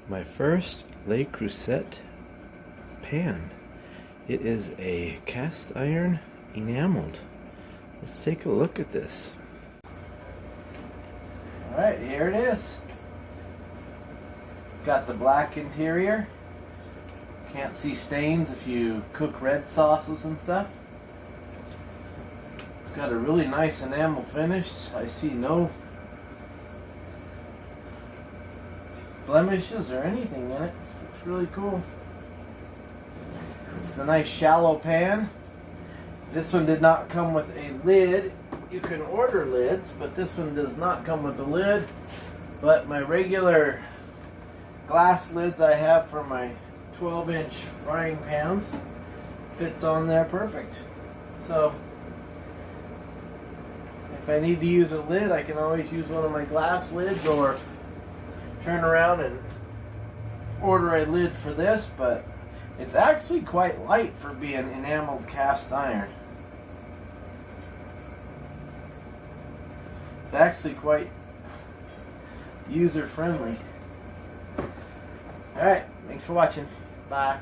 My first Le Creuset pan. It is a cast iron enameled. Let's take a look at this. Alright, here it is. It's got the black interior. Can't see stains if you cook red sauces and stuff. It's got a really nice enamel finish. I see no blemishes or anything in it. This looks really cool. It's the nice shallow pan. This one did not come with a lid. You can order lids, but this one does not come with a lid. But my regular glass lids I have for my 12-inch frying pans fits on there perfect. So if I need to use a lid, I can always use one of my glass lids or turn around and order a lid for this, but it's actually quite light for being enameled cast iron. It's actually quite user friendly. Alright, thanks for watching. Bye.